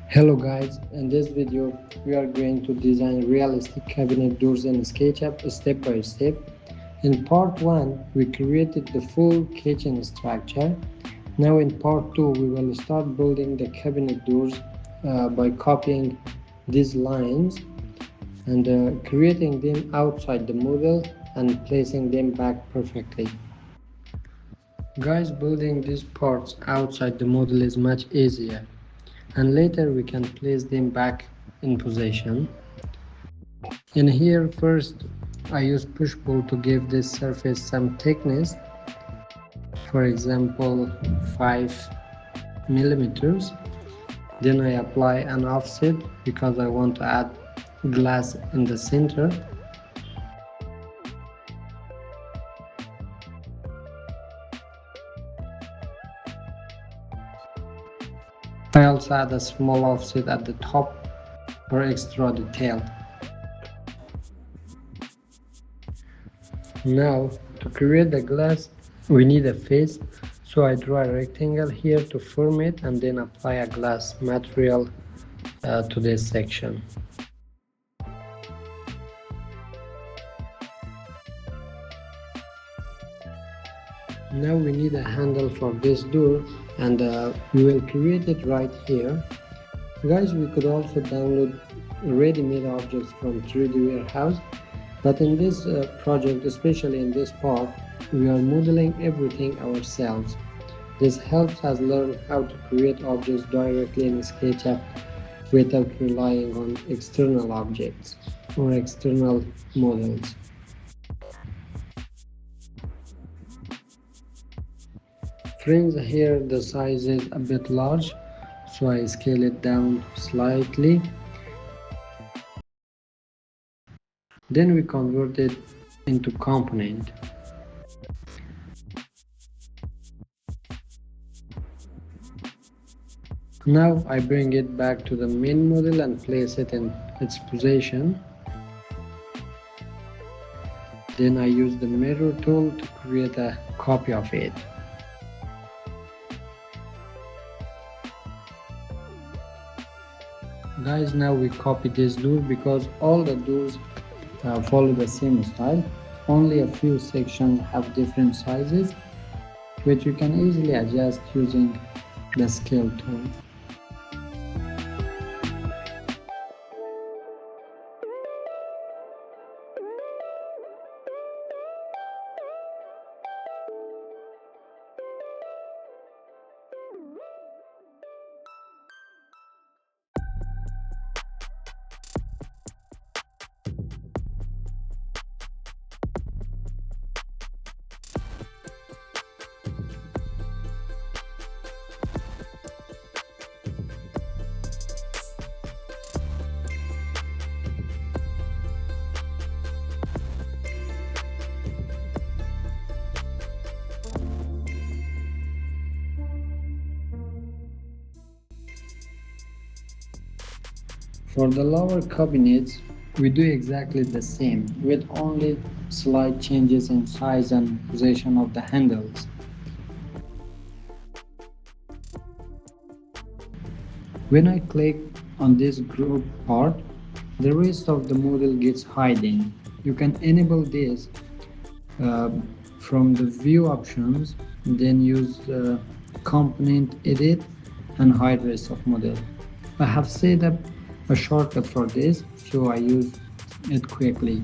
Hello guys, in this video we are going to design realistic cabinet doors in SketchUp step by step. In part 1 we created the full kitchen structure. Now in part 2 we will start building the cabinet doors by copying these lines and creating them outside the model and placing them back perfectly. Guys, building these parts outside the model is much easier, and later we can place them back in position. In here, first I use push pull to give this surface some thickness, for example 5 millimeters. Then I apply an offset because I want to add glass in the center. I also add a small offset at the top for extra detail. Now, to create the glass, we need a face, so I draw a rectangle here to form it and then apply a glass material to this section. Now we need a handle for this door, and we will create it right here. Guys, we could also download ready-made objects from 3D warehouse, but in this project, especially in this part, we are modeling everything ourselves. This helps us learn how to create objects directly in SketchUp without relying on external objects or external models. Friends, here the size is a bit large, so I scale it down slightly. Then we convert it into component. Now I bring it back to the main model and place it in its position. Then I use the mirror tool to create a copy of it. Guys, now we copy this door because all the doors follow the same style. Only a few sections have different sizes, which you can easily adjust using the scale tool. For the lower cabinets, we do exactly the same, with only slight changes in size and position of the handles. When I click on this group part, the rest of the model gets hidden. You can enable this from the view options, then use component edit and hide rest of model. I have set up a shortcut for this, so I use it quickly.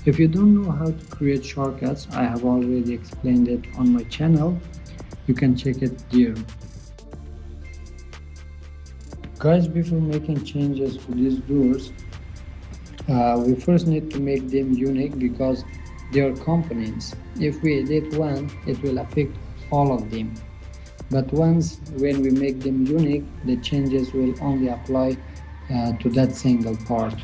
If you don't know how to create shortcuts, I have already explained it on my channel. You can check it there. Guys, before making changes to these doors, we first need to make them unique because they are components. If we edit one, it will affect all of them. But when we make them unique, the changes will only apply to that single part.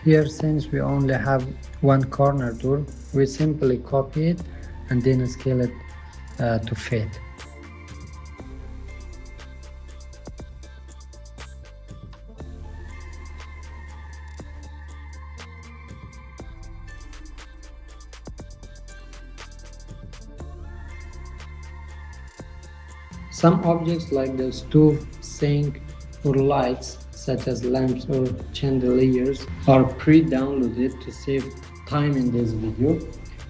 Here, since we only have one corner tool, we simply copy it and then scale it to fit. Some objects like the stove, sink, or lights, such as lamps or chandeliers, are pre-downloaded to save time in this video.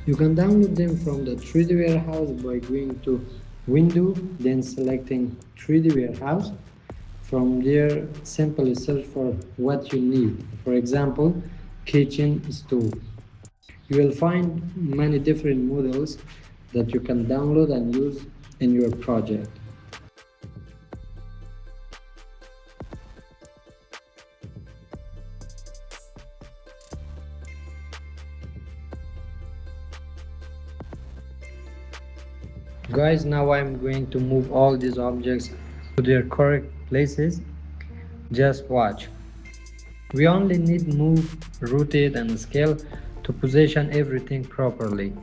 You can download them from the 3D Warehouse by going to Window, then selecting 3D Warehouse. From there, simply search for what you need. For example, kitchen stove. You will find many different models that you can download and use in your project. Guys, now I'm going to move all these objects to their correct places. Just watch. We only need move, rotate and scale to position everything properly.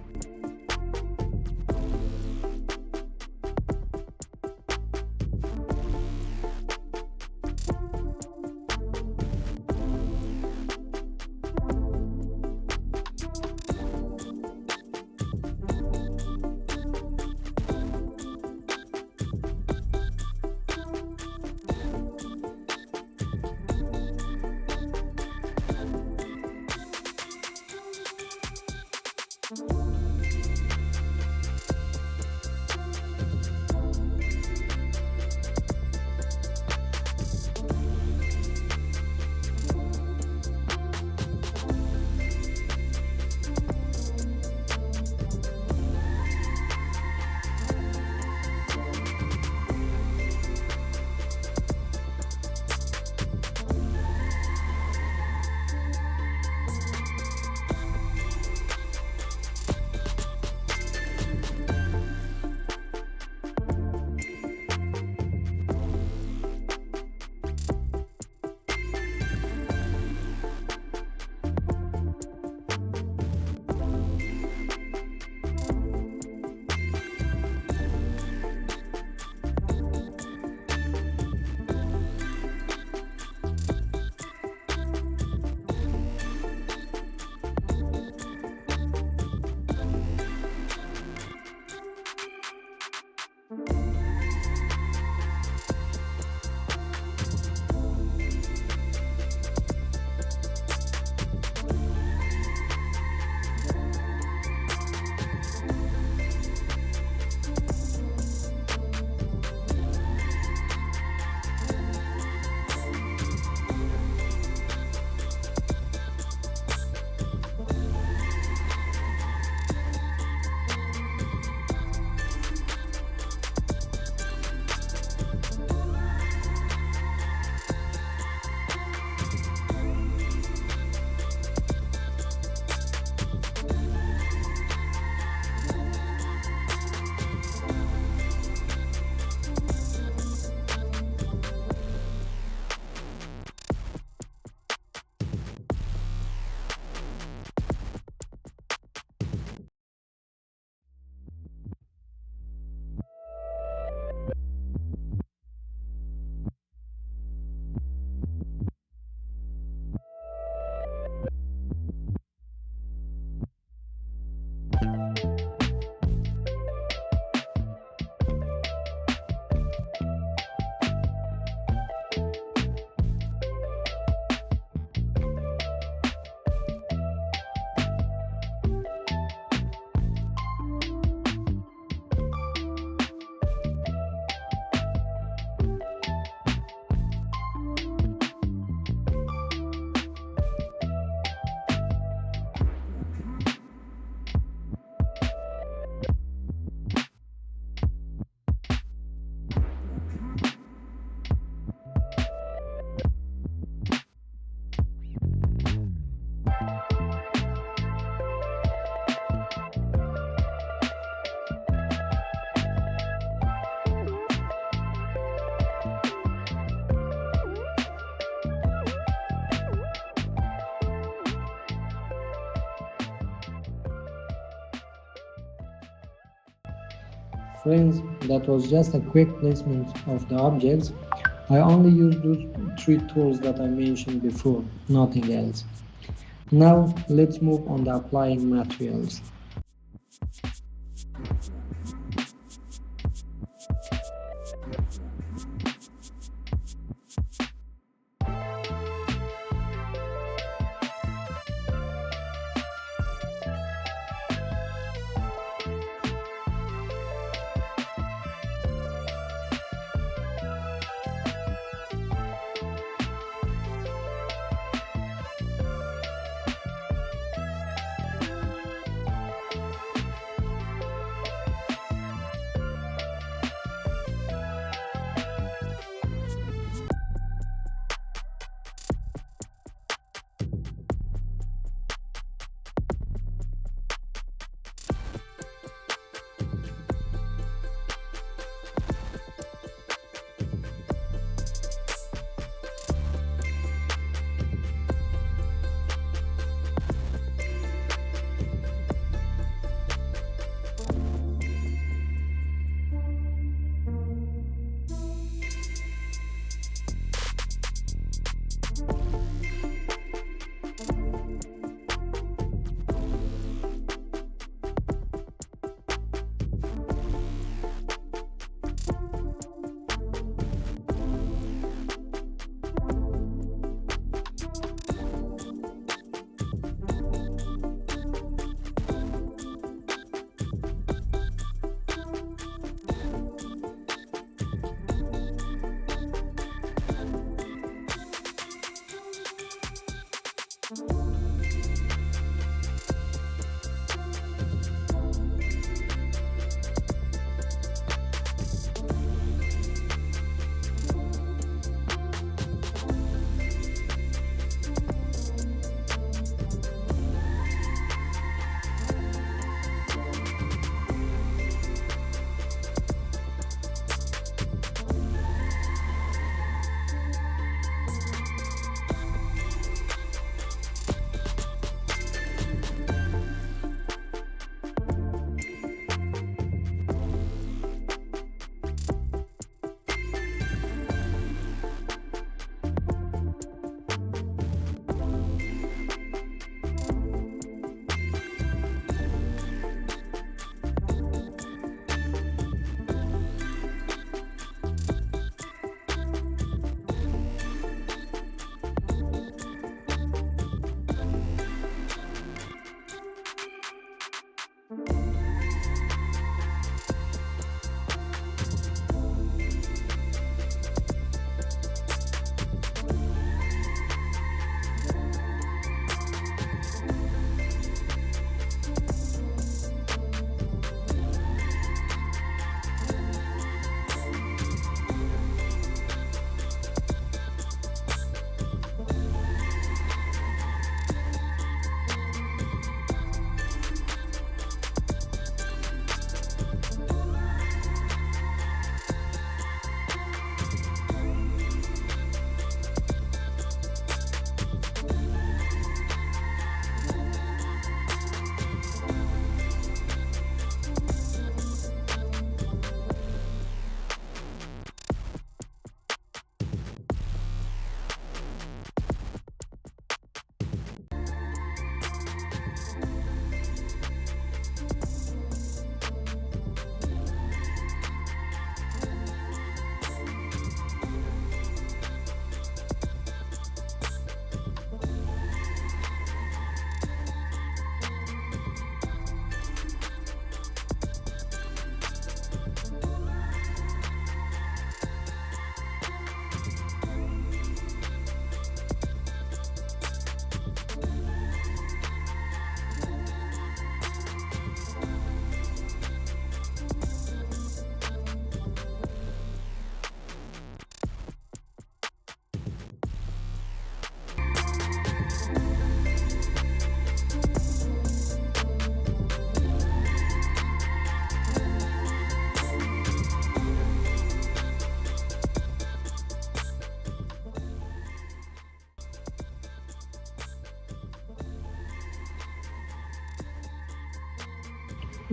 Friends, that was just a quick placement of the objects. I only used those three tools that I mentioned before, nothing else. Now let's move on to applying materials.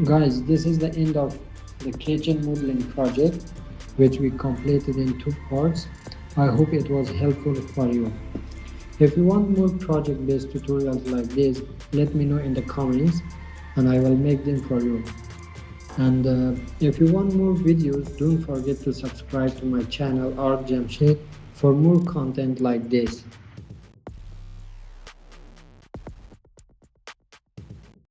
Guys, this is the end of the kitchen modeling project, which we completed in 2 parts. I hope it was helpful for you. If you want more project-based tutorials like this, let me know in the comments and I will make them for you. And if you want more videos, don't forget to subscribe to my channel Art Jamshid for more content like this.